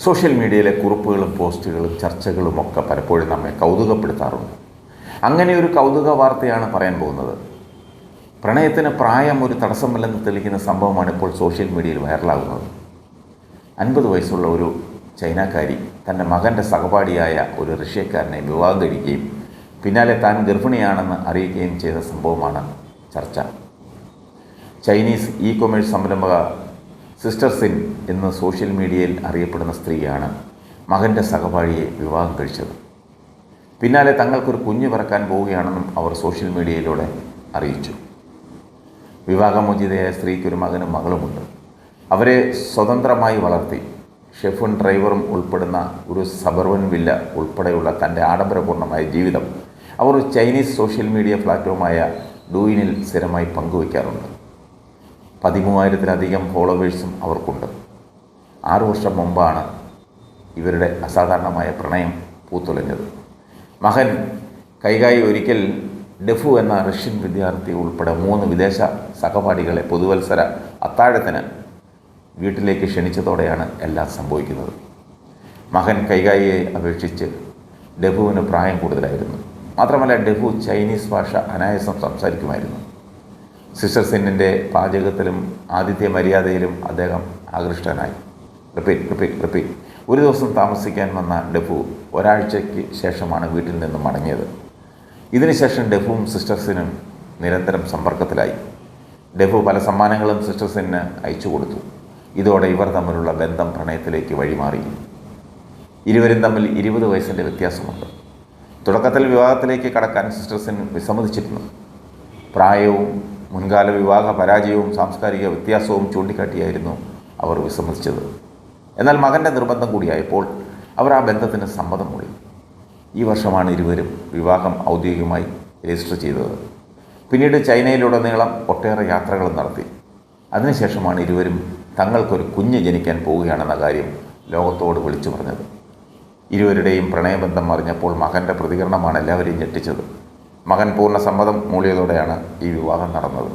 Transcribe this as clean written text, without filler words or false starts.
Social മീഡിയയിലെ കുറിപ്പുകളും പോസ്റ്റുകളും ചർച്ചകളുമൊക്കെ പലപ്പോഴും നമ്മെ കൗതുകപ്പെടുത്താറുണ്ട്. അങ്ങനെ ഒരു കൗതുക വാർത്തയാണ് പറയാൻ പോകുന്നത്. പ്രണയത്തിന് പ്രായം ഒരു തടസ്സമല്ലെന്ന് തെളിയിക്കുന്ന സംഭവമാണ് ഇപ്പോൾ സോഷ്യൽ മീഡിയയിൽ വൈറലാകുന്നത്. 50 വയസ്സുള്ള ഒരു ചൈനക്കാരി തൻ്റെ മകൻ്റെ സഹപാഠിയായ ഒരു റഷ്യക്കാരനെ വിവാഹം കഴിക്കുകയും പിന്നാലെ താൻ ഗർഭിണിയാണെന്ന് അറിയിക്കുകയും ചെയ്ത സംഭവമാണ് ചർച്ച. ചൈനീസ് കൊമേഴ്സ് സംരംഭക സിസ്റ്റർ സിൻ എന്ന് സോഷ്യൽ മീഡിയയിൽ അറിയപ്പെടുന്ന സ്ത്രീയാണ് മകൻ്റെ സഹപാഠിയെ വിവാഹം കഴിച്ചത്. പിന്നാലെ തങ്ങൾക്കൊരു കുഞ്ഞ് പിറക്കാൻ പോവുകയാണെന്നും അവർ സോഷ്യൽ മീഡിയയിലൂടെ അറിയിച്ചു. വിവാഹമോചിതയായ സ്ത്രീക്കൊരു മകനും മകളുമുണ്ട്. അവരെ സ്വതന്ത്രമായി വളർത്തി ഷെഫും ഡ്രൈവറും ഉൾപ്പെടുന്ന ഒരു സബർബൻ വില്ല ഉൾപ്പെടെയുള്ള തൻ്റെ ആഡംബരപൂർണ്ണമായ ജീവിതം അവർ ഒരു ചൈനീസ് സോഷ്യൽ മീഡിയ പ്ലാറ്റ്ഫോമായ ഡൂയിനിൽ സ്ഥിരമായി പങ്കുവയ്ക്കാറുണ്ട്. 13,000-ലധികം ഫോളോവേഴ്സും അവർക്കുണ്ട്. 6 വർഷം മുമ്പാണ് ഇവരുടെ അസാധാരണമായ പ്രണയം പൂത്തുലഞ്ഞത്. മകൻ കൈകായി ഒരിക്കൽ ഡെഫു എന്ന റഷ്യൻ വിദ്യാർത്ഥി ഉൾപ്പെടെ 3 വിദേശ സഹപാഠികളെ പുതുവത്സര അത്താഴത്തിന് വീട്ടിലേക്ക് ക്ഷണിച്ചതോടെയാണ് എല്ലാം സംഭവിക്കുന്നത്. മകൻ കൈകായിയെ അപേക്ഷിച്ച് ഡെഫുവിന് പ്രായം കൂടുതലായിരുന്നു. മാത്രമല്ല ഡെഫു ചൈനീസ് ഭാഷ അനായാസം സംസാരിക്കുമായിരുന്നു. സിസ്റ്റർ സിന്നിൻ്റെ പാചകത്തിലും ആതിഥ്യ മര്യാദയിലും അദ്ദേഹം ആകൃഷ്ടനായി. റിപ്പീറ്റ്. ഒരു ദിവസം താമസിക്കാൻ വന്ന ഡെഫു ഒരാഴ്ചയ്ക്ക് ശേഷമാണ് വീട്ടിൽ നിന്നും മടങ്ങിയത്. ഇതിനുശേഷം ഡെഫുവും സിസ്റ്റർ സിനും നിരന്തരം സമ്പർക്കത്തിലായി. ഡെഫു പല സമ്മാനങ്ങളും സിസ്റ്റർ സിന്നിന് അയച്ചു കൊടുത്തു. ഇതോടെ ഇവർ തമ്മിലുള്ള ബന്ധം പ്രണയത്തിലേക്ക് വഴിമാറി. ഇരുവരും തമ്മിൽ 20 വയസ്സിൻ്റെ വ്യത്യാസമുണ്ട്. തുടക്കത്തിൽ വിവാഹത്തിലേക്ക് കടക്കാൻ സിസ്റ്റർ സിൻ വിസമ്മതിച്ചിരുന്നു. പ്രായവും മുൻകാല വിവാഹ പരാജയവും സാംസ്കാരിക വ്യത്യാസവും ചൂണ്ടിക്കാട്ടിയായിരുന്നു അവർ വിസമ്മതിച്ചത്. എന്നാൽ മകൻ്റെ നിർബന്ധം കൂടിയായപ്പോൾ അവർ ആ ബന്ധത്തിന് സമ്മതം മൂളി. ഈ വർഷമാണ് ഇരുവരും വിവാഹം ഔദ്യോഗികമായി രജിസ്റ്റർ ചെയ്തത്. പിന്നീട് ചൈനയിലുടനീളം ഒട്ടേറെ യാത്രകളും നടത്തി. അതിനുശേഷമാണ് ഇരുവരും തങ്ങൾക്കൊരു കുഞ്ഞ് ജനിക്കാൻ പോവുകയാണെന്ന കാര്യം ലോകത്തോട് വിളിച്ചു പറഞ്ഞത്. ഇരുവരുടെയും പ്രണയബന്ധം അറിഞ്ഞപ്പോൾ മകൻ്റെ പ്രതികരണമാണ് എല്ലാവരെയും ഞെട്ടിച്ചത്. മകൻ പൂർണ്ണ സമ്മതം മൂളിയതോടെയാണ് ഈ വിവാഹം നടന്നത്.